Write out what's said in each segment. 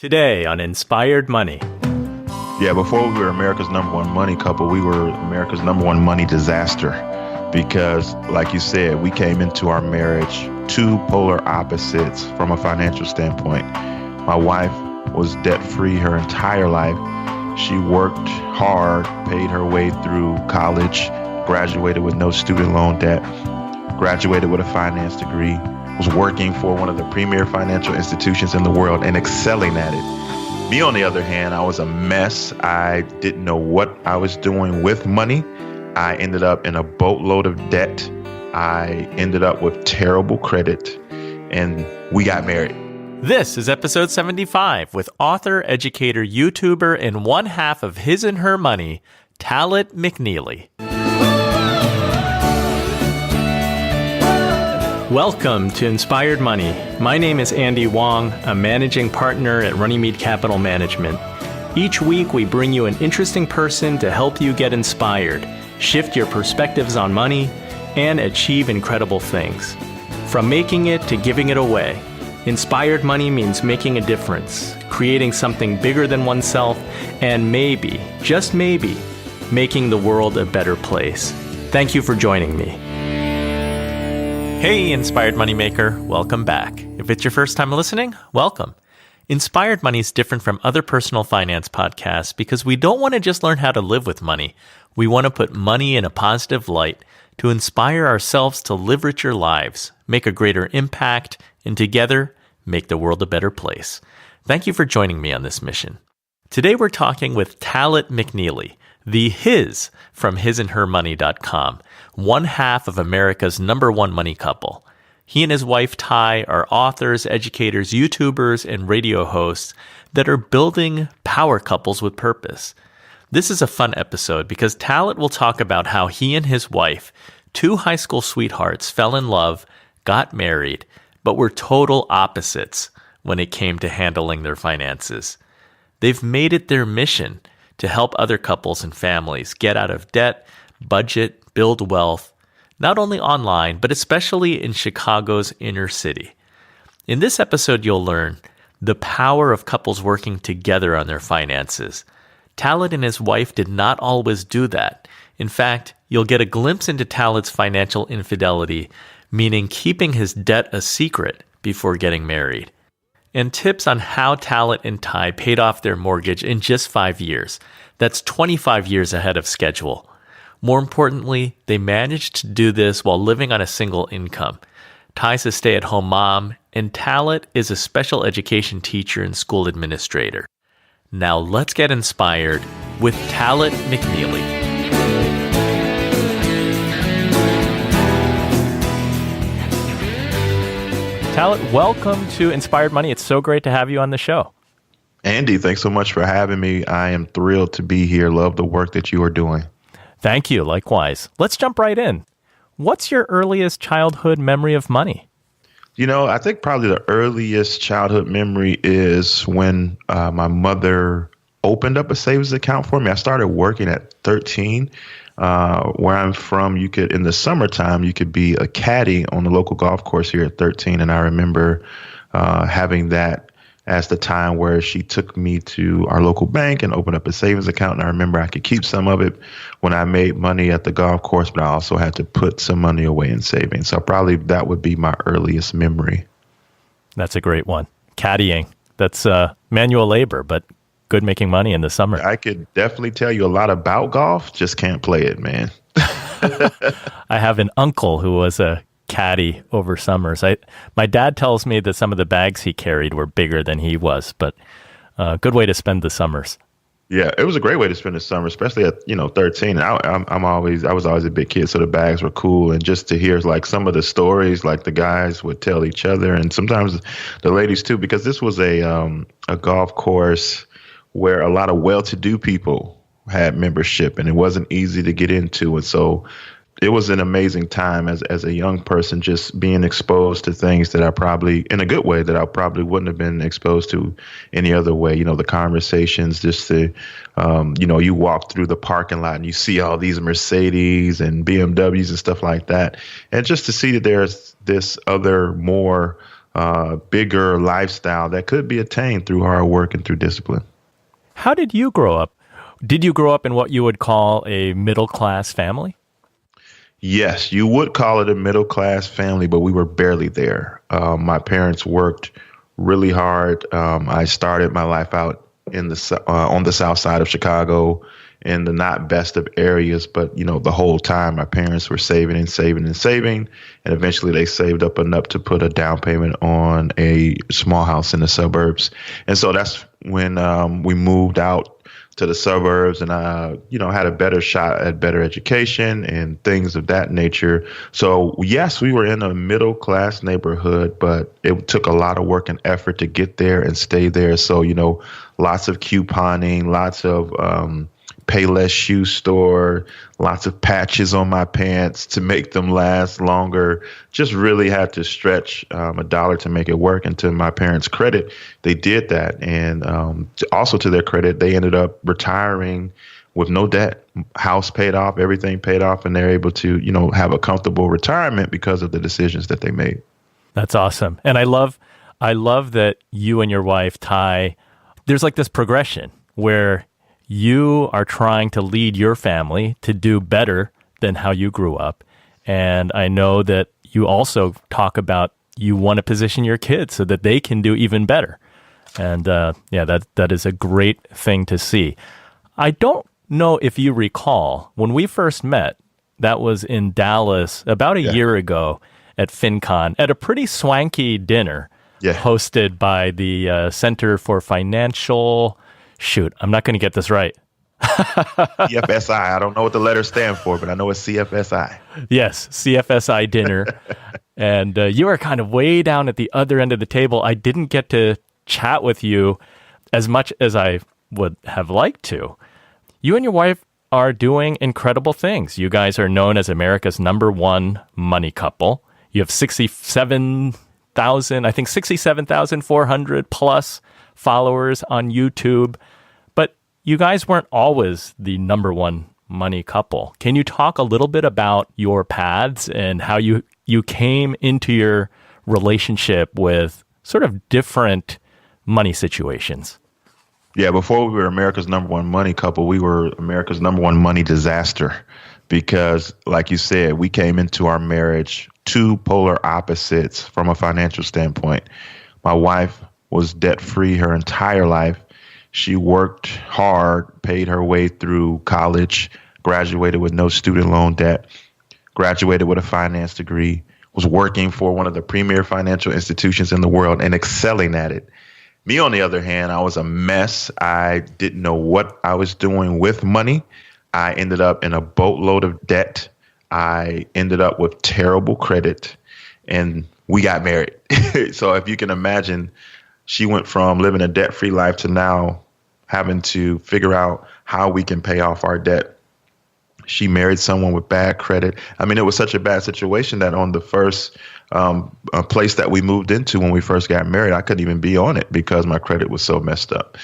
Today on Inspired Money. Yeah, before we were America's number one money couple, we were America's number one money disaster. Because, like you said, we came into our marriage two polar opposites from a financial standpoint. My wife was debt-free her entire life. She worked hard, paid her way through college, graduated with no student loan debt, graduated with a finance degree, was working for one of the premier financial institutions in the world and excelling at it. Me, on the other hand, I was a mess. I didn't know what I was doing with money. I ended up in a boatload of debt. I ended up with terrible credit, and we got married. This is episode 75 with author, educator, YouTuber, and one half of His and Her Money, Talaat McNeely. Welcome to Inspired Money. My name is Andy Wong, a managing partner at Runnymede Capital Management. Each week, we bring you an interesting person to help you get inspired, shift your perspectives on money, and achieve incredible things. From making it to giving it away, Inspired Money means making a difference, creating something bigger than oneself, and maybe, just maybe, making the world a better place. Thank you for joining me. Hey, Inspired Moneymaker, welcome back. If it's your first time listening, welcome. Inspired Money is different from other personal finance podcasts because we don't want to just learn how to live with money. We want to put money in a positive light to inspire ourselves to live richer lives, make a greater impact, and together make the world a better place. Thank you for joining me on this mission. Today we're talking with Talaat McNeely, the His from hisandhermoney.com, one half of America's number one money couple. He and his wife Tai are authors, educators, YouTubers, and radio hosts that are building power couples with purpose. This is a fun episode because Talaat will talk about how he and his wife, two high school sweethearts, fell in love, got married, but were total opposites when it came to handling their finances. They've made it their mission to help other couples and families get out of debt, budget, build wealth, not only online, but especially in Chicago's inner city. In this episode, you'll learn the power of couples working together on their finances. Talaat and his wife did not always do that. In fact, you'll get a glimpse into Talaat's financial infidelity, meaning keeping his debt a secret before getting married, and tips on how Talaat and Tai paid off their mortgage in just 5 years. That's 25 years ahead of schedule. More importantly, they managed to do this while living on a single income. Tai's a stay-at-home mom, and Talaat is a special education teacher and school administrator. Now let's get inspired with Talaat McNeely. Talaat, welcome to Inspired Money. It's so great to have you on the show. Andy, thanks so much for having me. I am thrilled to be here. Love the work that you are doing. Thank you. Likewise. Let's jump right in. What's your earliest childhood memory of money? You know, I think probably the earliest childhood memory is when my mother opened up a savings account for me. I started working at 13. Where I'm from, you could, in the summertime, you could be a caddy on the local golf course here at 13. And I remember having that as the time where she took me to our local bank and opened up a savings account. And I remember I could keep some of it when I made money at the golf course, but I also had to put some money away in savings. So probably that would be my earliest memory. That's a great one. Caddying. That's manual labor, but good making money in the summer. I could definitely tell you a lot about golf, just can't play it, man. I have an uncle who was a caddy over summers. My dad tells me that some of the bags he carried were bigger than he was, but good way to spend the summers. Yeah, it was a great way to spend the summer, especially at 13. I was always a big kid, so the bags were cool, and just to hear like some of the stories, like the guys would tell each other, and sometimes the ladies too, because this was a golf course where a lot of well-to-do people had membership, and it wasn't easy to get into, and so it was an amazing time as a young person, just being exposed to things that I probably, in a good way, that I probably wouldn't have been exposed to any other way. You know, the conversations, just to, you walk through the parking lot and you see all these Mercedes and BMWs and stuff like that. And just to see that there's this other more bigger lifestyle that could be attained through hard work and through discipline. How did you grow up? Did you grow up in what you would call a middle-class family? Yes, you would call it a middle class family, but we were barely there. My parents worked really hard. I started my life out in on the south side of Chicago, in the not best of areas, but the whole time my parents were saving and saving and saving, and eventually they saved up enough to put a down payment on a small house in the suburbs. And so that's when we moved out to the suburbs, and had a better shot at better education and things of that nature. So yes, we were in a middle class neighborhood, but it took a lot of work and effort to get there and stay there. So lots of couponing, lots of Payless shoe store, lots of patches on my pants to make them last longer. Just really had to stretch a dollar to make it work. And to my parents' credit, they did that. And also to their credit, they ended up retiring with no debt. House paid off, everything paid off, and they're able to, have a comfortable retirement because of the decisions that they made. That's awesome. And I love that you and your wife, Tai, there's like this progression where you are trying to lead your family to do better than how you grew up. And I know that you also talk about you want to position your kids so that they can do even better. And that is a great thing to see. I don't know if you recall, when we first met, that was in Dallas about a year ago at FinCon, at a pretty swanky dinner hosted by the Center for Financial... Shoot, I'm not going to get this right. CFSI. I don't know what the letters stand for, but I know it's CFSI. Yes, CFSI dinner. And you were kind of way down at the other end of the table. I didn't get to chat with you as much as I would have liked to. You and your wife are doing incredible things. You guys are known as America's #1 money couple. You have 67,400 plus followers on YouTube. But you guys weren't always the #1 money couple. Can you talk a little bit about your paths and how you came into your relationship with sort of different money situations? Yeah, before we were America's #1 money couple, we were America's #1 money disaster because, like you said, we came into our marriage two polar opposites from a financial standpoint. My wife was debt-free her entire life. She worked hard, paid her way through college, graduated with no student loan debt, graduated with a finance degree, was working for one of the premier financial institutions in the world and excelling at it. Me, on the other hand, I was a mess. I didn't know what I was doing with money. I ended up in a boatload of debt. I ended up with terrible credit, and we got married. So if you can imagine, she went from living a debt-free life to now having to figure out how we can pay off our debt. She married someone with bad credit. I mean, it was such a bad situation that on the first place that we moved into when we first got married, I couldn't even be on it because my credit was so messed up.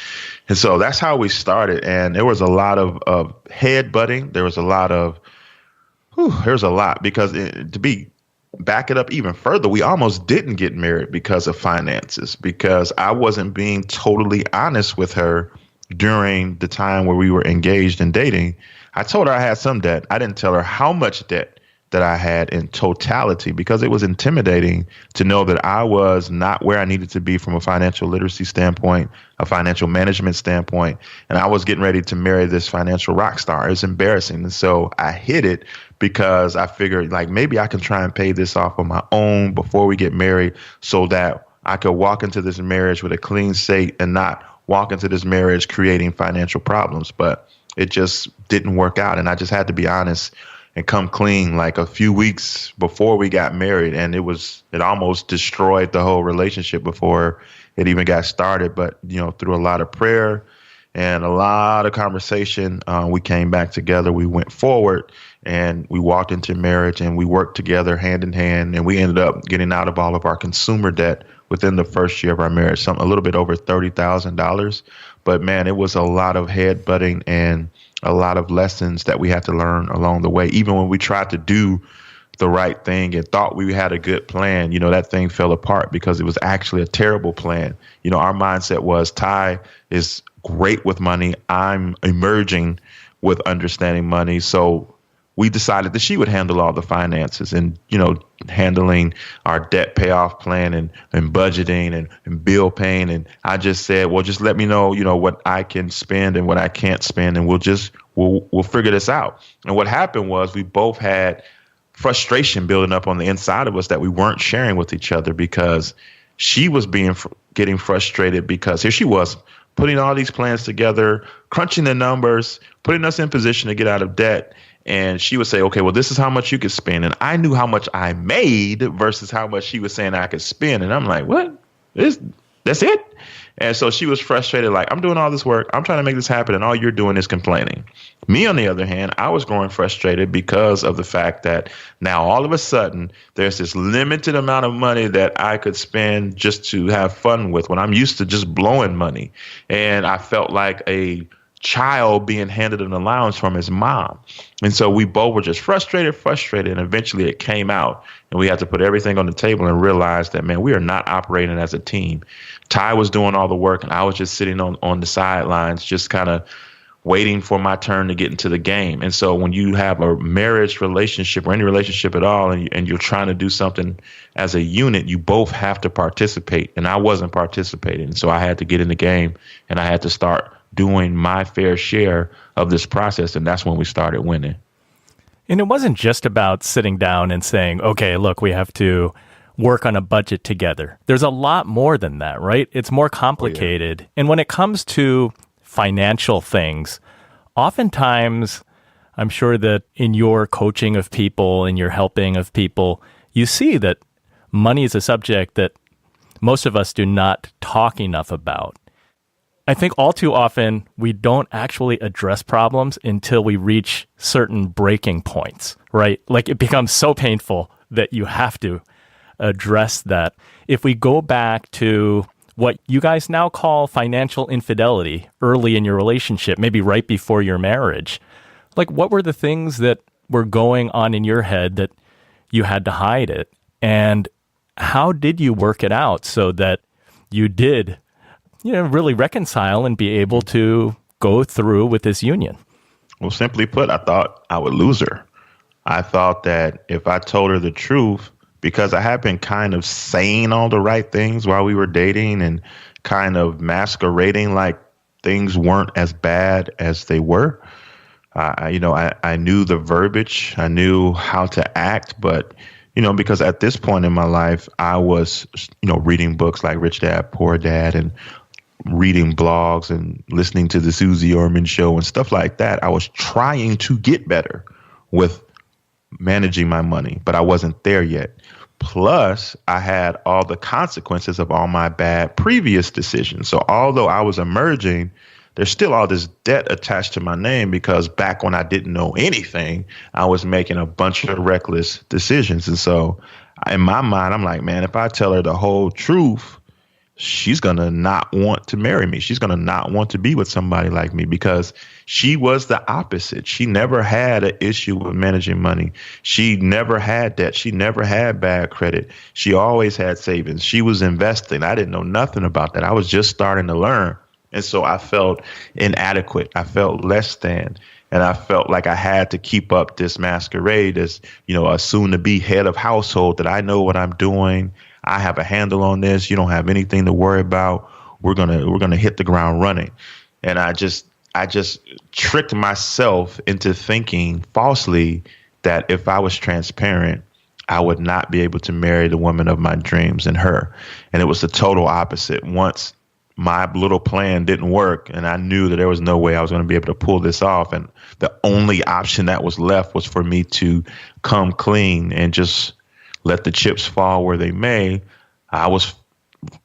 And so that's how we started. And there was a lot of head butting. There was a lot because back it up even further, we almost didn't get married because of finances, because I wasn't being totally honest with her during the time where we were engaged and dating. I told her I had some debt. I didn't tell her how much debt that I had in totality because it was intimidating to know that I was not where I needed to be from a financial literacy standpoint, a financial management standpoint, and I was getting ready to marry this financial rock star. It was embarrassing. And so I hid it because I figured like maybe I can try and pay this off on my own before we get married so that I could walk into this marriage with a clean slate and not walk into this marriage creating financial problems. But it just didn't work out. And I just had to be honest and come clean like a few weeks before we got married. And it almost destroyed the whole relationship before it even got started. But, through a lot of prayer and a lot of conversation, we came back together. We went forward and we walked into marriage and we worked together hand in hand. And we ended up getting out of all of our consumer debt within the first year of our marriage, a little bit over $30,000. But man, it was a lot of head butting and a lot of lessons that we had to learn along the way. Even when we tried to do the right thing and thought we had a good plan, that thing fell apart because it was actually a terrible plan. Our mindset was Ty is great with money. I'm emerging with understanding money. So we decided that she would handle all the finances and, handling our debt payoff plan and budgeting and bill paying. And I just said, well, just let me know, what I can spend and what I can't spend. And we'll figure this out. And what happened was we both had frustration building up on the inside of us that we weren't sharing with each other, because she was getting frustrated because here she was putting all these plans together, crunching the numbers, putting us in position to get out of debt. And she would say, okay, well, this is how much you could spend. And I knew how much I made versus how much she was saying I could spend. And I'm like, what? That's it? And so she was frustrated, like, I'm doing all this work. I'm trying to make this happen. And all you're doing is complaining. Me, on the other hand, I was growing frustrated because of the fact that now all of a sudden there's this limited amount of money that I could spend just to have fun with when I'm used to just blowing money. And I felt like a child being handed an allowance from his mom. And so we both were just frustrated. And eventually it came out and we had to put everything on the table and realize that, man, we are not operating as a team. Ty was doing all the work and I was just sitting on the sidelines, just kind of waiting for my turn to get into the game. And so when you have a marriage relationship or any relationship at all, and you're trying to do something as a unit, you both have to participate. And I wasn't participating. So I had to get in the game and I had to start doing my fair share of this process. And that's when we started winning. And it wasn't just about sitting down and saying, okay, look, we have to work on a budget together. There's a lot more than that, right? It's more complicated. Oh, yeah. And when it comes to financial things, oftentimes, I'm sure that in your coaching of people, in your helping of people, you see that money is a subject that most of us do not talk enough about. I think all too often we don't actually address problems until we reach certain breaking points, right? Like it becomes so painful that you have to address that. If we go back to what you guys now call financial infidelity early in your relationship, maybe right before your marriage, like what were the things that were going on in your head that you had to hide it? And how did you work it out so that you did really reconcile and be able to go through with this union? Well, simply put, I thought I would lose her. I thought that if I told her the truth, because I had been kind of saying all the right things while we were dating and kind of masquerading like things weren't as bad as they were. I knew the verbiage, I knew how to act, but because at this point in my life, I was, reading books like Rich Dad, Poor Dad, and reading blogs and listening to the Susie Orman show and stuff like that. I was trying to get better with managing my money, but I wasn't there yet. Plus, I had all the consequences of all my bad previous decisions. So although I was emerging, there's still all this debt attached to my name because back when I didn't know anything, I was making a bunch of reckless decisions. And so in my mind, I'm like, man, if I tell her the whole truth, she's going to not want to marry me. She's going to not want to be with somebody like me because she was the opposite. She never had an issue with managing money. She never had debt. She never had bad credit. She always had savings. She was investing. I didn't know nothing about that. I was just starting to learn. And so I felt inadequate. I felt less than. And I felt like I had to keep up this masquerade as, a soon to be head of household, that I know what I'm doing. I have a handle on this. You don't have anything to worry about. We're gonna hit the ground running. And I just tricked myself into thinking falsely that if I was transparent, I would not be able to marry the woman of my dreams and her. And it was the total opposite. Once my little plan didn't work and I knew that there was no way I was going to be able to pull this off, and the only option that was left was for me to come clean and just let the chips fall where they may, I was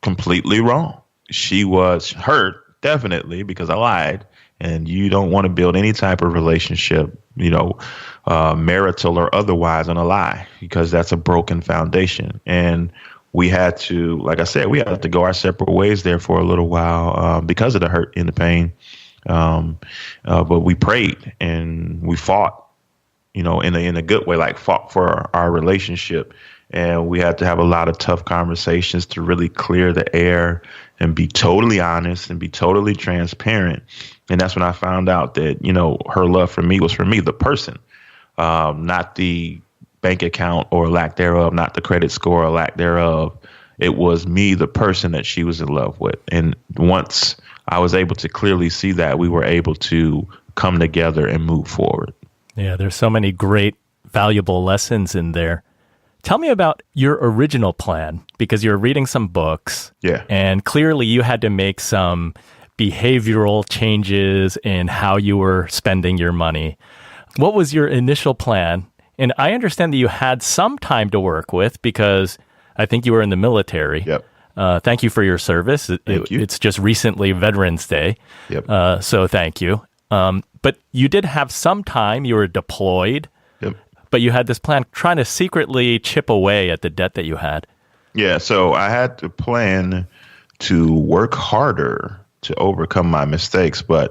completely wrong. She was hurt, definitely, because I lied. And you don't want to build any type of relationship, marital or otherwise, on a lie, because that's a broken foundation. And we had to, like I said, we had to go our separate ways there for a little while because of the hurt and the pain. But we prayed and we fought. in a good way, like fought for our relationship. And we had to have a lot of tough conversations to really clear the air and be totally honest and be totally transparent. And that's when I found out that, her love for me was for me, the person, not the bank account or lack thereof, not the credit score or lack thereof. It was me, the person that she was in love with. And once I was able to clearly see that, we were able to come together and move forward. Yeah, there's so many great, valuable lessons in there. Tell me about your original plan, because you're reading some books. Yeah. And clearly you had to make some behavioral changes in how you were spending your money. What was your initial plan? And I understand that you had some time to work with because I think you were in the military. Yep. Thank you for your service. Thank you. It's just recently Veterans Day. Yep. So thank you. But you did have some time. You were deployed. Yep. But you had this plan trying to secretly chip away at the debt that you had. Yeah. So I had to plan to work harder to overcome my mistakes. And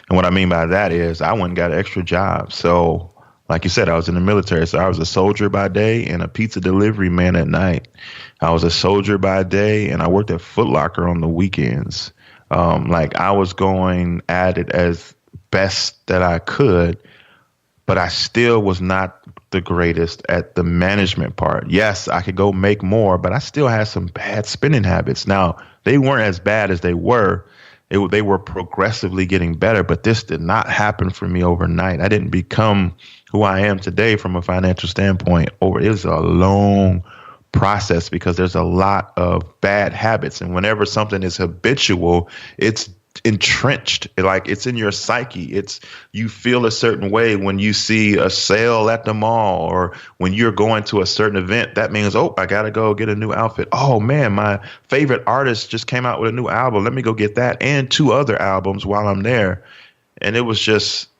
what I mean by that is I went and got an extra job. So like you said, I was in the military. So I was a soldier by day and a pizza delivery man at night. I was a soldier by day and I worked at Foot Locker on the weekends. I was going at it as best that I could, but I still was not the greatest at the management part. Yes, I could go make more, but I still had some bad spending habits. Now, they weren't as bad as they were. They were progressively getting better, but this did not happen for me overnight. I didn't become who I am today from a financial standpoint. It was a long process because there's a lot of bad habits. And whenever something is habitual, it's entrenched, like it's in your psyche. You feel a certain way when you see a sale at the mall or when you're going to a certain event. That means, oh, I got to go get a new outfit. Oh man, my favorite artist just came out with a new album. Let me go get that and 2 other albums while I'm there. And it was just,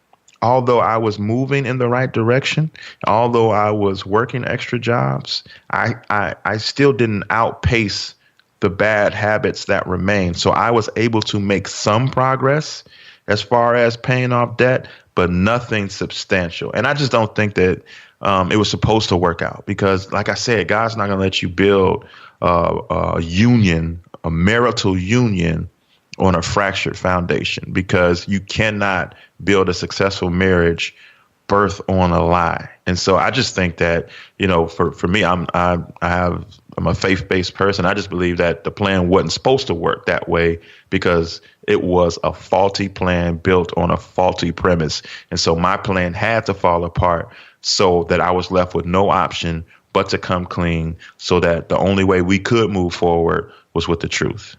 although I was moving in the right direction, although I was working extra jobs, I still didn't outpace the bad habits that remain. So I was able to make some progress as far as paying off debt, but nothing substantial. And I just don't think that it was supposed to work out because, like I said, God's not going to let you build a marital union on a fractured foundation, because you cannot build a successful marriage birth on a lie. And so I just think that, for me, I'm a faith-based person. I just believe that the plan wasn't supposed to work that way because it was a faulty plan built on a faulty premise. And so my plan had to fall apart so that I was left with no option but to come clean, so that the only way we could move forward was with the truth.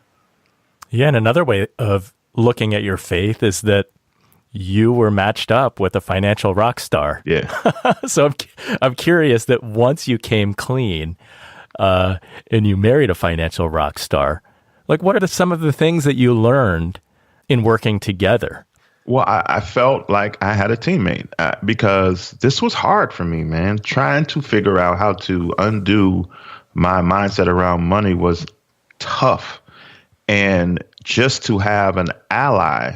Yeah, and another way of looking at your faith is that you were matched up with a financial rock star. Yeah. So I'm curious that once you came clean and you married a financial rock star, like what are some of the things that you learned in working together? Well, I felt like I had a teammate because this was hard for me, man. Trying to figure out how to undo my mindset around money was tough. And just to have an ally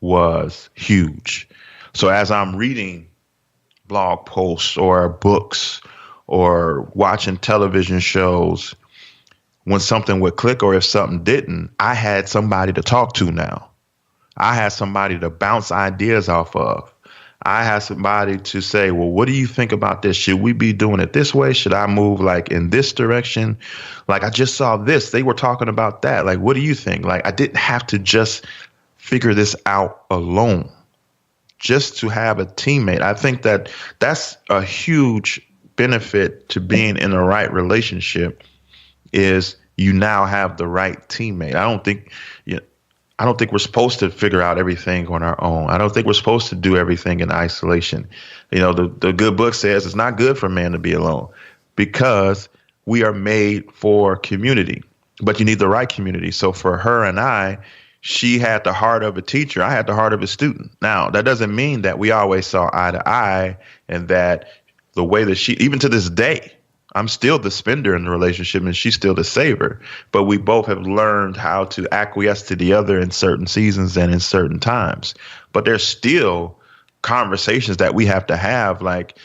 was huge. So as I'm reading blog posts or books or watching television shows, when something would click or if something didn't, I had somebody to talk to now. I had somebody to bounce ideas off of. I had somebody to say, well, what do you think about this? Should we be doing it this way? Should I move like in this direction? Like, I just saw this. They were talking about that. Like, what do you think? Like, I didn't have to just figure this out alone, just to have a teammate. I think that that's a huge benefit to being in the right relationship, is you now have the right teammate. I don't think we're supposed to figure out everything on our own. I don't think we're supposed to do everything in isolation. The good book says it's not good for man to be alone, because we are made for community, but you need the right community. So for her and I, she had the heart of a teacher. I had the heart of a student. Now, that doesn't mean that we always saw eye to eye, and that the way that even to this day, I'm still the spender in the relationship and she's still the saver. But we both have learned how to acquiesce to the other in certain seasons and in certain times. But there's still conversations that we have to have, like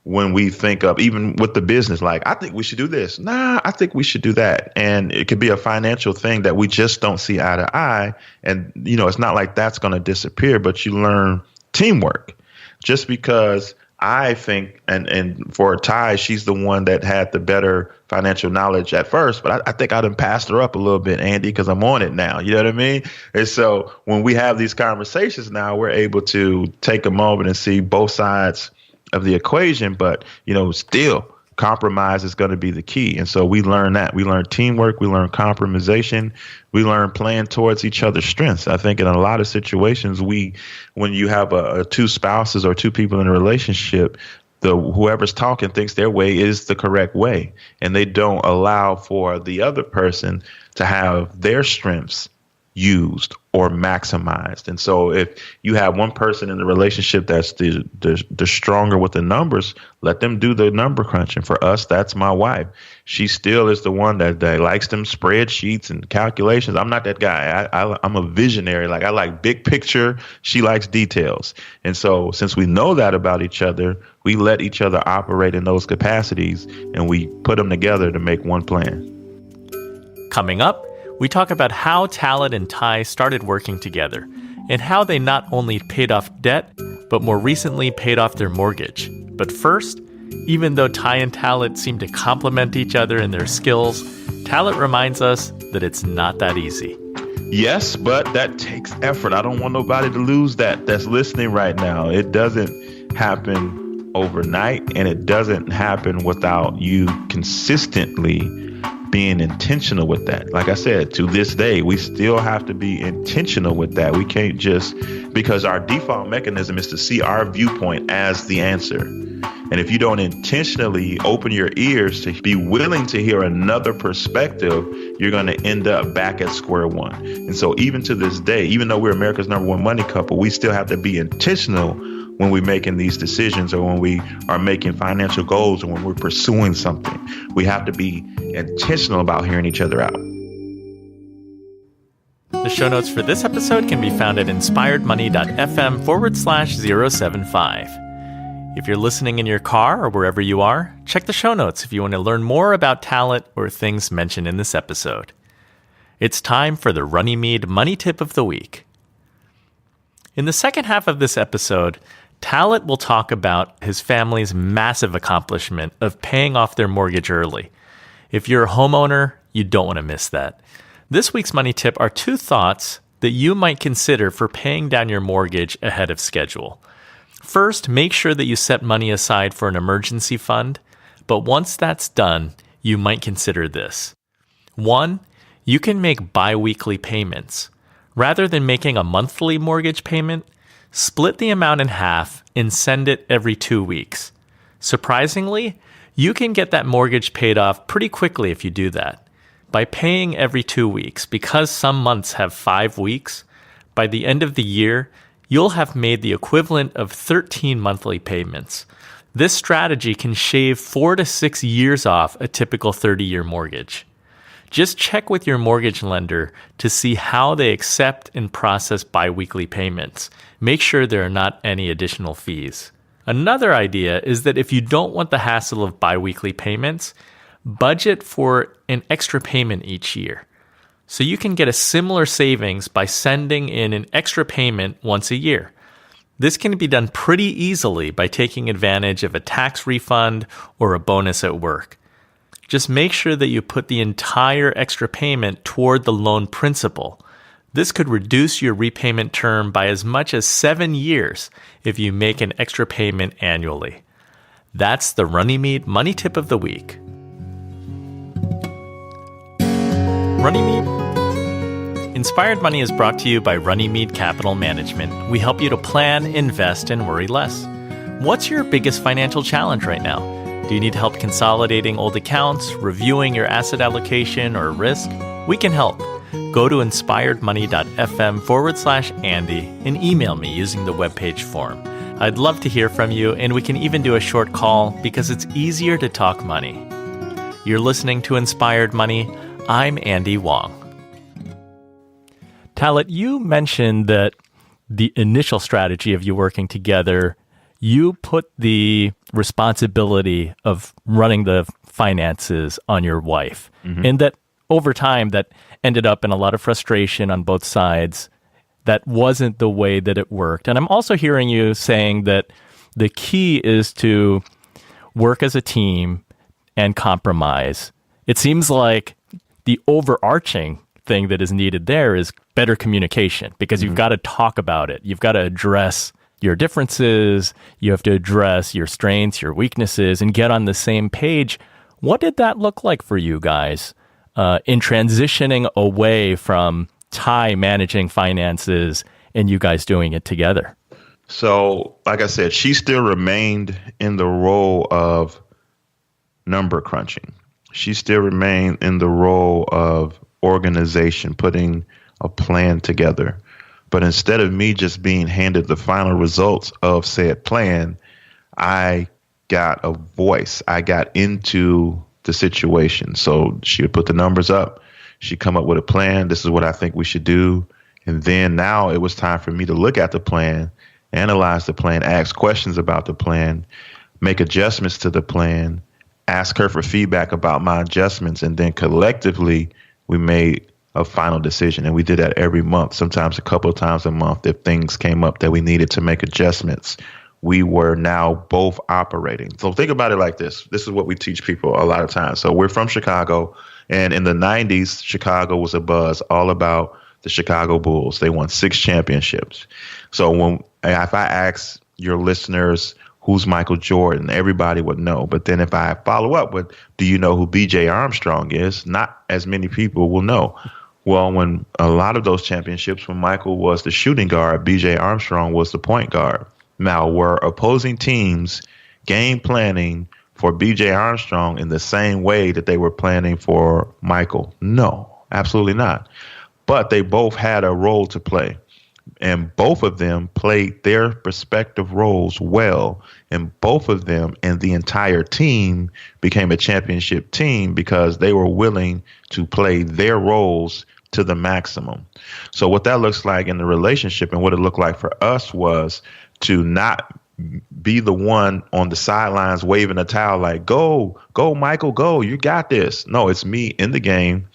when we think of, even with the business, like, I think we should do this. Nah, I think we should do that. And it could be a financial thing that we just don't see eye to eye. And, it's not like that's going to disappear, but you learn teamwork. Just because I think, and for Ty, she's the one that had the better financial knowledge at first, but I think I done passed her up a little bit, Andy, because I'm on it now. You know what I mean? And so when we have these conversations now, we're able to take a moment and see both sides of the equation, but still compromise is going to be the key. And so we learn that. We learn teamwork, we learn compromisation, we learn playing towards each other's strengths. I think in a lot of situations, when you have two spouses or two people in a relationship, whoever's talking thinks their way is the correct way, and they don't allow for the other person to have their strengths used or maximized. And so if you have one person in the relationship that's the stronger with the numbers, let them do the number crunching. For us, that's my wife. She still is the one that likes them spreadsheets and calculations. I'm not that guy. I'm a visionary. Like, I like big picture. She likes details. And so since we know that about each other, we let each other operate in those capacities, and we put them together to make one plan. Coming up, we talk about how Talaat and Tai started working together, and how they not only paid off debt, but more recently paid off their mortgage. But first, even though Tai and Talaat seem to complement each other in their skills, Talaat reminds us that it's not that easy. Yes, but that takes effort. I don't want nobody to lose that's listening right now. It doesn't happen overnight, and it doesn't happen without you consistently being intentional with that. Like I said, to this day, we still have to be intentional with that. We can't just, because our default mechanism is to see our viewpoint as the answer. And if you don't intentionally open your ears to be willing to hear another perspective, you're going to end up back at square one. And so even to this day, even though we're America's #1 money couple, we still have to be intentional when we're making these decisions, or when we are making financial goals, or when we're pursuing something. We have to be intentional about hearing each other out. The show notes for this episode can be found at inspiredmoney.fm/075. If you're listening in your car or wherever you are, check the show notes if you want to learn more about Talaat or things mentioned in this episode. It's time for the Runnymede Money Tip of the Week. In the second half of this episode, Talaat will talk about his family's massive accomplishment of paying off their mortgage early. If you're a homeowner, you don't want to miss that. This week's money tip are 2 thoughts that you might consider for paying down your mortgage ahead of schedule. First, make sure that you set money aside for an emergency fund, but once that's done, you might consider this. 1, you can make bi-weekly payments. Rather than making a monthly mortgage payment, split the amount in half and send it every 2 weeks. Surprisingly, you can get that mortgage paid off pretty quickly if you do that. By paying every 2 weeks, because some months have 5 weeks, by the end of the year, you'll have made the equivalent of 13 monthly payments. This strategy can shave 4 to 6 years off a typical 30-year mortgage. Just check with your mortgage lender to see how they accept and process biweekly payments. Make sure there are not any additional fees. Another idea is that if you don't want the hassle of biweekly payments, budget for an extra payment each year. So you can get a similar savings by sending in an extra payment once a year. This can be done pretty easily by taking advantage of a tax refund or a bonus at work. Just make sure that you put the entire extra payment toward the loan principal. This could reduce your repayment term by as much as 7 years if you make an extra payment annually. That's the Runnymede Money Tip of the Week. Runnymede? Inspired Money is brought to you by Runnymede Capital Management. We help you to plan, invest, and worry less. What's your biggest financial challenge right now? Do you need help consolidating old accounts, reviewing your asset allocation or risk? We can help. Go to inspiredmoney.fm/Andy and email me using the webpage form. I'd love to hear from you, and we can even do a short call because it's easier to talk money. You're listening to Inspired Money. I'm Andy Wong. Talaat, you mentioned that the initial strategy of you working together, you put the responsibility of running the finances on your wife. And that over time, that ended up in a lot of frustration on both sides. That wasn't the way that it worked. And I'm also hearing you saying that the key is to work as a team and compromise. It seems like the overarching thing that is needed there is better communication, because you've got to talk about it. You've got to address your differences. You have to address your strengths, your weaknesses, and get on the same page. What did that look like for you guys in transitioning away from Tai managing finances and you guys doing it together? So, like I said, she still remained in the role of number crunching. She still remained in the role of organization, putting a plan together. But instead of me just being handed the final results of said plan, I got a voice. I got into the situation. So she would put the numbers up. She'd come up with a plan. This is what I think we should do. And then now it was time for me to look at the plan, analyze the plan, ask questions about the plan, make adjustments to the plan, ask her for feedback about my adjustments, and then collectively we made a final decision. And we did that every month, sometimes a couple of times a month. If things came up that we needed to make adjustments, we were now both operating. So think about it like this. This is what we teach people a lot of times. So we're from Chicago, and in the 90s, Chicago was a buzz all about the Chicago Bulls. They won 6 championships. So if I ask your listeners, who's Michael Jordan, everybody would know. But then if I follow up with, do you know who B.J. Armstrong is? Not as many people will know. Well, when a lot of those championships, when Michael was the shooting guard, B.J. Armstrong was the point guard. Now, were opposing teams game planning for B.J. Armstrong in the same way that they were planning for Michael? No, absolutely not. But they both had a role to play. And both of them played their respective roles well. And both of them and the entire team became a championship team because they were willing to play their roles to the maximum. So what that looks like in the relationship and what it looked like for us was to not be the one on the sidelines waving a towel like, go, Michael, go, you got this. No, it's me in the game.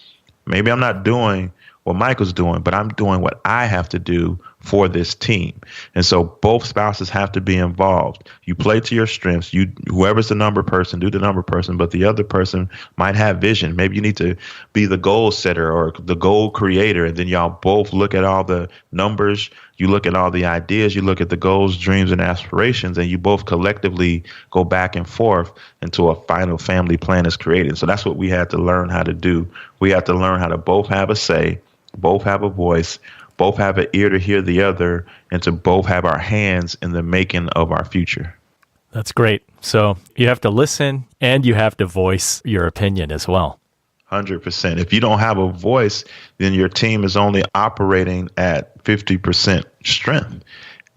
Maybe I'm not doing what Michael's doing, but I'm doing what I have to do for this team. And so both spouses have to be involved. You play to your strengths. Whoever's the number person, do the number person, but the other person might have vision. Maybe you need to be the goal setter or the goal creator. And then y'all both look at all the numbers. You look at all the ideas. You look at the goals, dreams, and aspirations, and you both collectively go back and forth until a final family plan is created. So that's what we had to learn how to do. We had to learn how to both have a say, both have a voice, both have an ear to hear the other, and to both have our hands in the making of our future. That's great. So you have to listen and you have to voice your opinion as well. 100%. If you don't have a voice, then your team is only operating at 50% strength.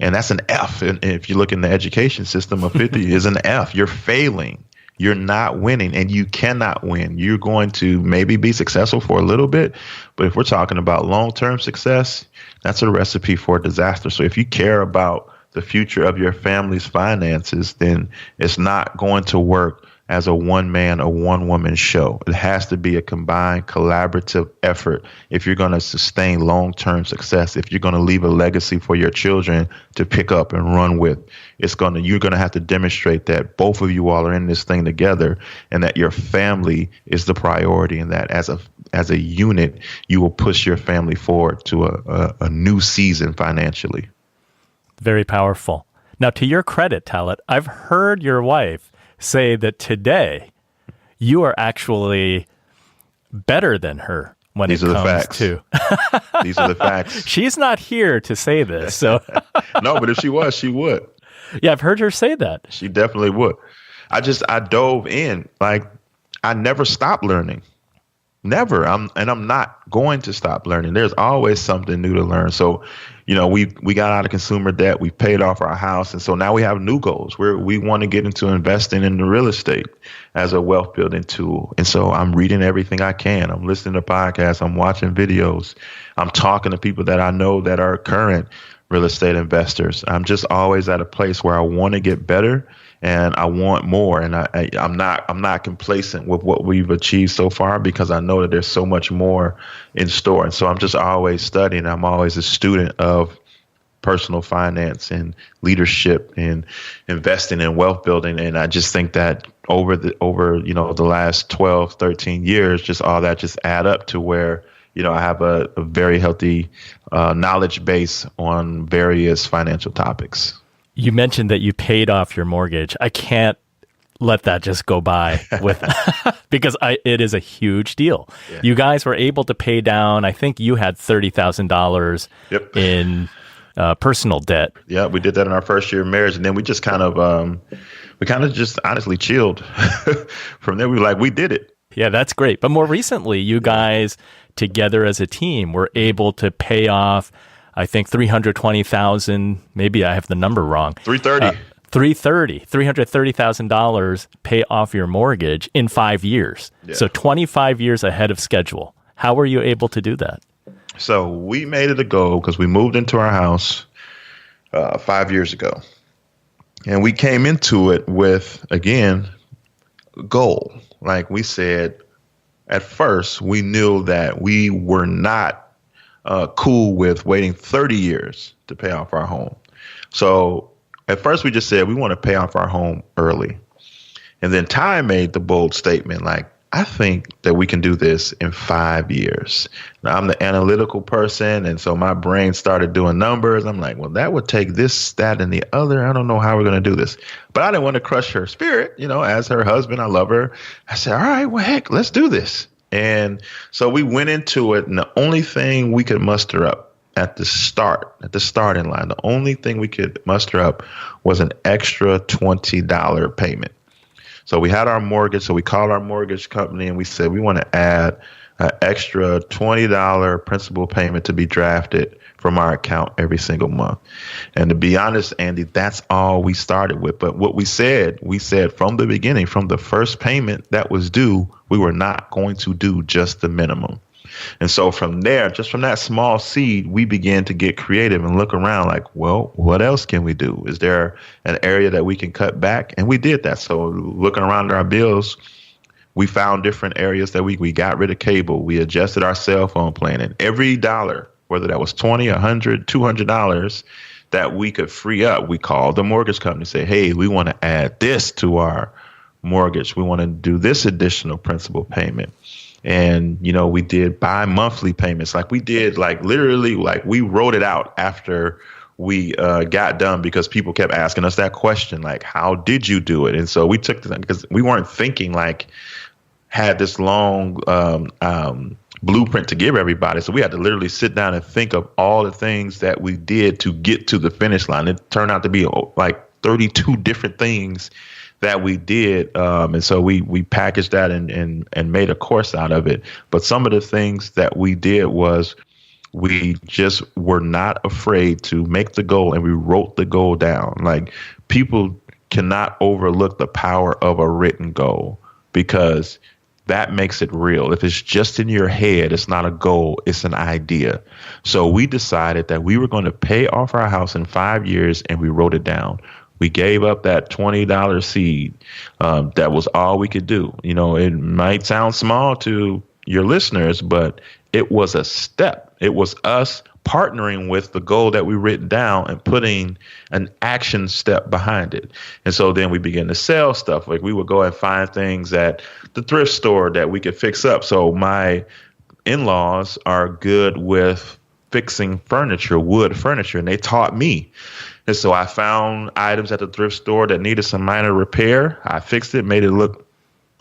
And that's an F. And if you look in the education system, a 50 is an F. You're failing. You're not winning, and you cannot win. You're going to maybe be successful for a little bit, but if we're talking about long-term success, that's a recipe for disaster. So if you care about the future of your family's finances, then it's not going to work as a one-man or one-woman show. It has to be a combined collaborative effort if you're going to sustain long-term success, if you're going to leave a legacy for your children to pick up and run with. You're going to have to demonstrate that both of you all are in this thing together and that your family is the priority, and that as a unit, you will push your family forward to a new season financially. Very powerful. Now, to your credit, Talaat, I've heard your wife say that today you are actually better than her when it comes to. These are the facts. She's not here to say this, so. No, but if she was, she would. Yeah, I've heard her say that. She definitely would. I dove in. Like, I never stopped learning. Never. I'm not going to stop learning. There's always something new to learn. So, we got out of consumer debt. We paid off our house. And so now we have new goals where we want to get into investing in the real estate as a wealth building tool. And so I'm reading everything I can. I'm listening to podcasts. I'm watching videos. I'm talking to people that I know that are current real estate investors. I'm just always at a place where I want to get better and I want more. And I'm not complacent with what we've achieved so far because I know that there's so much more in store. And so I'm just always studying. I'm always a student of personal finance and leadership and investing in wealth building. And I just think that over the last 12, 13 years, just all that just add up to where, I have a very healthy knowledge base on various financial topics. You mentioned that you paid off your mortgage. I can't let that just go by with because it is a huge deal. Yeah. You guys were able to pay down, I think you had $30,000 in personal debt. Yeah, we did that in our first year of marriage, and then we just kind of just honestly chilled. From there, we did it. Yeah, that's great. But more recently, you guys together as a team were able to pay off, I think, $320,000. Maybe I have the number wrong. $330,000 pay off your mortgage in 5 years. Yeah. So 25 years ahead of schedule. How were you able to do that? So we made it a goal because we moved into our house 5 years ago. And we came into it with, again, a goal. Like we said, at first, we knew that we were not cool with waiting 30 years to pay off our home. So at first, we just said we want to pay off our home early. And then Ty made the bold statement, like, I think that we can do this in 5 years. Now, I'm the analytical person, and so my brain started doing numbers. I'm like, well, that would take this, that, and the other. I don't know how we're going to do this. But I didn't want to crush her spirit. As her husband, I love her. I said, all right, well, heck, let's do this. And so we went into it, and the only thing we could muster up at the starting line, the only thing we could muster up was an extra $20 payment. So we had our mortgage. So we called our mortgage company and we said, we want to add an extra $20 principal payment to be drafted from our account every single month. And to be honest, Andy, that's all we started with. But what we said from the beginning, from the first payment that was due, we were not going to do just the minimum. And so from there, just from that small seed, we began to get creative and look around like, well, what else can we do? Is there an area that we can cut back? And we did that. So looking around our bills, we found different areas that we got rid of cable. We adjusted our cell phone plan, and every dollar, whether that was $20, $100, $200 that we could free up, we called the mortgage company and say, hey, we want to add this to our mortgage. We want to do this additional principal payment. And, we did bi-monthly payments. Like we did, literally, we wrote it out after we got done because people kept asking us that question, like, how did you do it? And so we took that because we weren't thinking had this long blueprint to give everybody. So we had to literally sit down and think of all the things that we did to get to the finish line. It turned out to be 32 different things that we did. And so we packaged that and made a course out of it. But some of the things that we did was we just were not afraid to make the goal, and we wrote the goal down. Like, people cannot overlook the power of a written goal because that makes it real. If it's just in your head, it's not a goal, it's an idea. So we decided that we were going to pay off our house in 5 years, and we wrote it down. We gave up that $20 seed. That was all we could do. It might sound small to your listeners, but it was a step. It was us partnering with the goal that we written down and putting an action step behind it. And so then we began to sell stuff. Like we would go and find things at the thrift store that we could fix up. So my in-laws are good with fixing furniture, wood furniture, and they taught me. And so I found items at the thrift store that needed some minor repair. I fixed it, made it look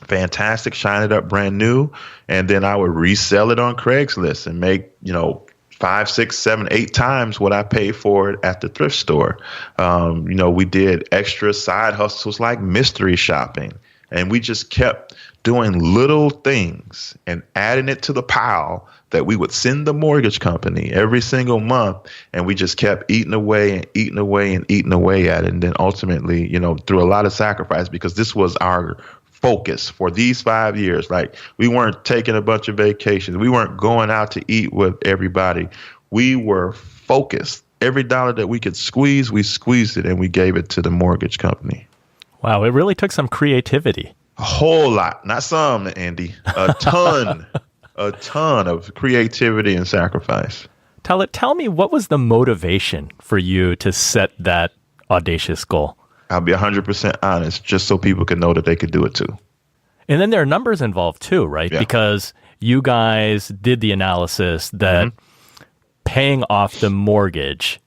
fantastic, shine it up brand new. And then I would resell it on Craigslist and make, 5, 6, 7, 8 times what I paid for it at the thrift store. We did extra side hustles like mystery shopping. And we just kept doing little things and adding it to the pile that we would send the mortgage company every single month. And we just kept eating away and eating away and eating away at it. And then ultimately, through a lot of sacrifice, because this was our focus for these 5 years. Like, we weren't taking a bunch of vacations. We weren't going out to eat with everybody. We were focused every dollar that we could squeeze, we squeezed it and we gave it to the mortgage company. Wow, it really took some creativity. A whole lot, not some, Andy, a ton, a ton of creativity and sacrifice. Tell me, what was the motivation for you to set that audacious goal? I'll be 100% honest, just so people can know that they could do it too. And then there are numbers involved too, right? Yeah. Because you guys did the analysis that paying off the mortgage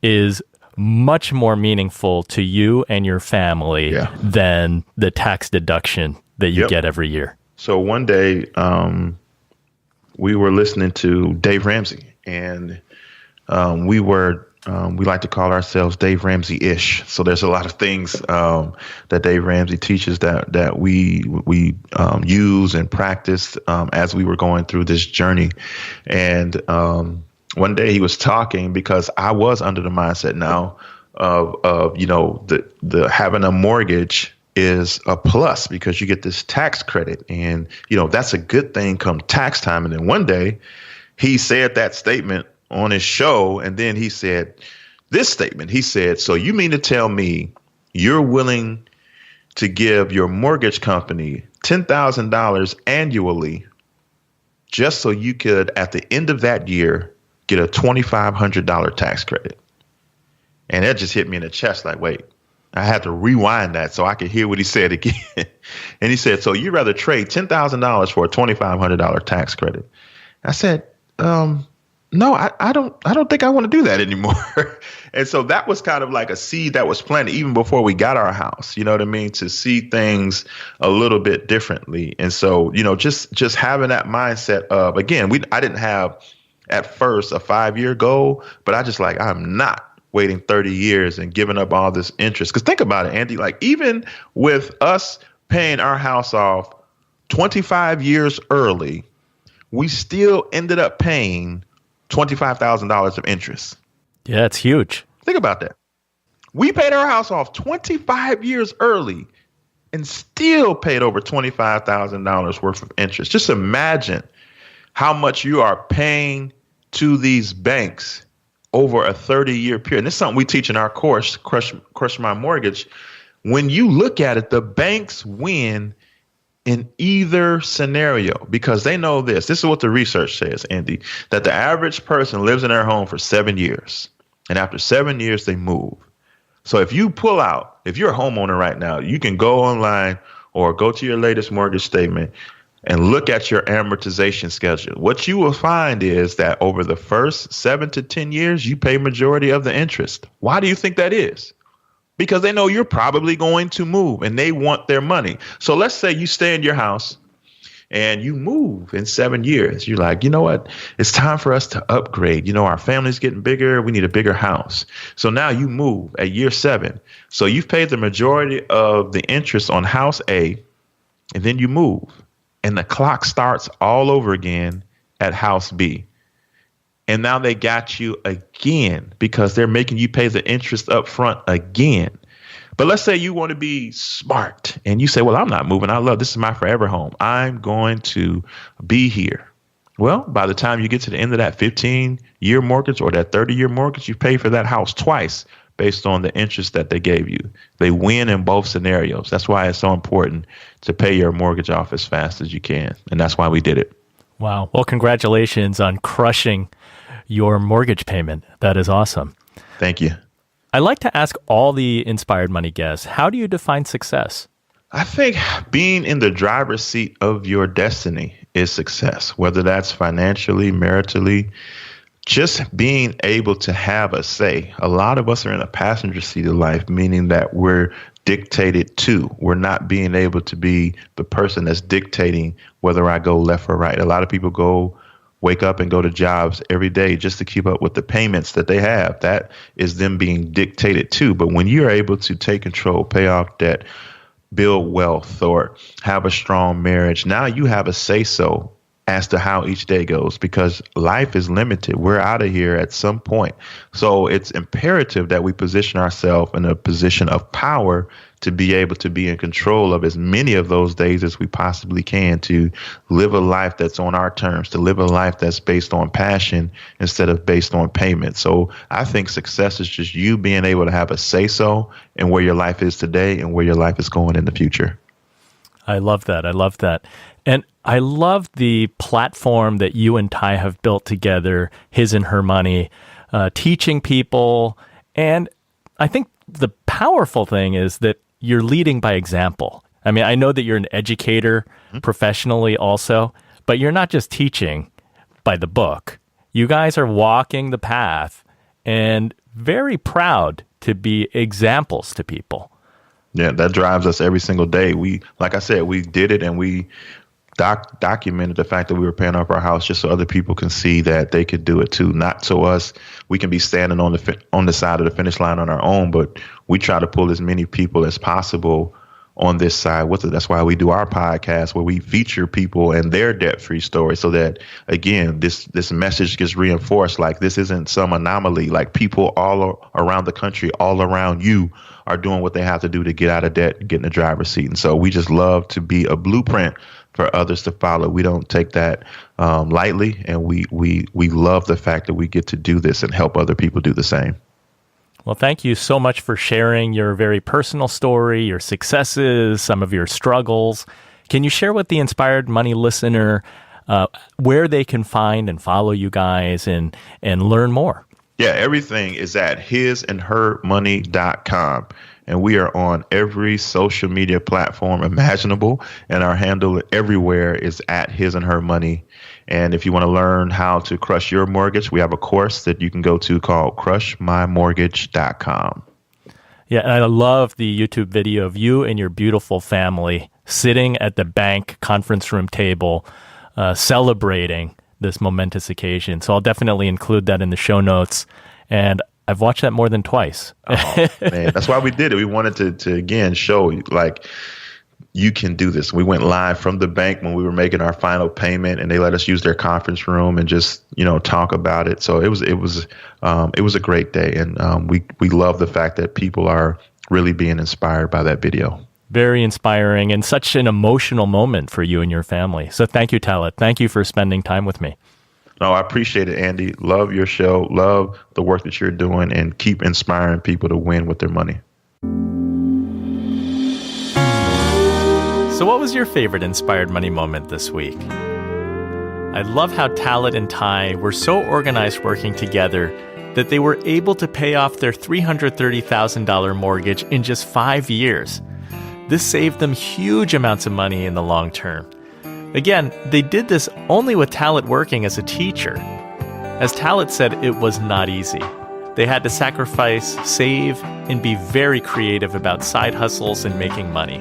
is much more meaningful to you and your family than the tax deduction that you get every year. So one day we were listening to Dave Ramsey, and we like to call ourselves Dave Ramsey-ish. So there's a lot of things that Dave Ramsey teaches that we use and practice as we were going through this journey. And one day he was talking, because I was under the mindset now of the having a mortgage is a plus because you get this tax credit, and that's a good thing come tax time. And then one day he said that statement on his show, and then he said this statement. He said, "So you mean to tell me you're willing to give your mortgage company $10,000 annually just so you could, at the end of that year, get a $2,500 tax credit?" And that just hit me in the chest like, wait, I had to rewind that so I could hear what he said again. And he said, "So you'd rather trade $10,000 for a $2,500 tax credit?" I said, no, I don't think I want to do that anymore. And so that was kind of like a seed that was planted even before we got our house, you know what I mean? To see things a little bit differently. And so, just having that mindset of, again, I didn't have at first a 5-year goal, but I just I'm not waiting 30 years and giving up all this interest. Because think about it, Andy, even with us paying our house off 25 years early, we still ended up paying $25,000 of interest. Yeah, it's huge. Think about that. We paid our house off 25 years early and still paid over $25,000 worth of interest. Just imagine how much you are paying to these banks over a 30-year period. And this is something we teach in our course, Crush My Mortgage. When you look at it, the banks win in either scenario because they know this. This is what the research says, Andy, that the average person lives in their home for 7 years. And after 7 years, they move. So if you pull out, if you're a homeowner right now, you can go online or go to your latest mortgage statement and look at your amortization schedule. What you will find is that over the first 7 to 10 years, you pay majority of the interest. Why do you think that is? Because they know you're probably going to move and they want their money. So let's say you stay in your house and you move in 7 years. You're like, you know what? It's time for us to upgrade. Our family's getting bigger. We need a bigger house. So now you move at year 7. So you've paid the majority of the interest on house A, and then you move. And the clock starts all over again at house B. And now they got you again because they're making you pay the interest up front again. But let's say you want to be smart and you say, well, I'm not moving. This is my forever home. I'm going to be here. Well, by the time you get to the end of that 15-year mortgage or that 30-year mortgage, you pay for that house twice based on the interest that they gave you. They win in both scenarios. That's why it's so important to pay your mortgage off as fast as you can. And that's why we did it. Wow. Well, congratulations on crushing your mortgage payment. That is awesome. Thank you. I like to ask all the Inspired Money guests, how do you define success? I think being in the driver's seat of your destiny is success, whether that's financially, maritally, just being able to have a say. A lot of us are in a passenger seat of life, meaning that we're dictated to. We're not being able to be the person that's dictating whether I go left or right. A lot of people wake up and go to jobs every day just to keep up with the payments that they have. That is them being dictated to. But when you're able to take control, pay off debt, build wealth, or have a strong marriage, now you have a say-so as to how each day goes, because life is limited. We're out of here at some point. So it's imperative that we position ourselves in a position of power to be able to be in control of as many of those days as we possibly can, to live a life that's on our terms, to live a life that's based on passion instead of based on payment. So I think success is just you being able to have a say-so in where your life is today and where your life is going in the future. I love that. I love that. And I love the platform that you and Ty have built together, His and Her Money, teaching people. And I think the powerful thing is that you're leading by example. I mean, I know that you're an educator professionally also, but you're not just teaching by the book. You guys are walking the path and very proud to be examples to people. Yeah, that drives us every single day. Like I said, we did it, and we documented the fact that we were paying off our house just so other people can see that they could do it too. Not so us, we can be standing on the side of the finish line on our own, but we try to pull as many people as possible on this side with it. That's why we do our podcast, where we feature people and their debt-free story, so that, again, this message gets reinforced. Like, this isn't some anomaly. Like, people all around the country, all around you, are doing what they have to do to get out of debt and get in the driver's seat. And so we just love to be a blueprint for others to follow. We don't take that lightly, and we love the fact that we get to do this and help other people do the same. Well, thank you so much for sharing your very personal story, your successes, some of your struggles. Can you share with the Inspired Money listener where they can find and follow you guys and learn more? Yeah, everything is at hisandhermoney.com. And we are on every social media platform imaginable. And our handle everywhere is at His and Her Money. And if you want to learn how to crush your mortgage, we have a course that you can go to called crushmymortgage.com. Yeah, and I love the YouTube video of you and your beautiful family sitting at the bank conference room table, celebrating this momentous occasion. So I'll definitely include that in the show notes. And I've watched that more than twice. Oh, man, that's why we did it. We wanted to again show, like, you can do this. We went live from the bank when we were making our final payment, and they let us use their conference room and just, talk about it. So it was a great day. And we love the fact that people are really being inspired by that video. Very inspiring and such an emotional moment for you and your family. So thank you, Talaat. Thank you for spending time with me. No, I appreciate it, Andy. Love your show. Love the work that you're doing, and keep inspiring people to win with their money. So what was your favorite Inspired Money moment this week? I love how Talaat and Tai were so organized working together that they were able to pay off their $330,000 mortgage in just 5 years. This saved them huge amounts of money in the long term. Again, they did this only with Talaat working as a teacher. As Talaat said, it was not easy. They had to sacrifice, save, and be very creative about side hustles and making money.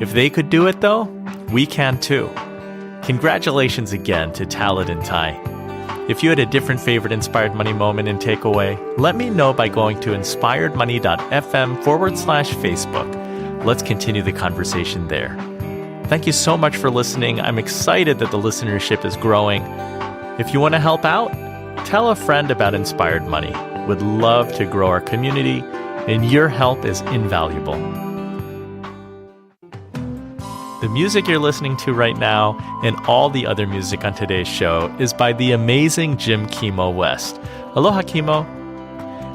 If they could do it, though, we can too. Congratulations again to Talaat and Tai. If you had a different favorite Inspired Money moment and takeaway, let me know by going to inspiredmoney.fm/Facebook. Let's continue the conversation there. Thank you so much for listening. I'm excited that the listenership is growing. If you want to help out, tell a friend about Inspired Money. Would love to grow our community, and your help is invaluable. The music you're listening to right now and all the other music on today's show is by the amazing Jim Kimo West. Aloha, Kimo.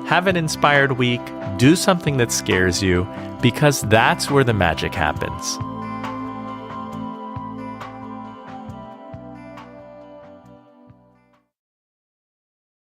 Have an inspired week. Do something that scares you, because that's where the magic happens.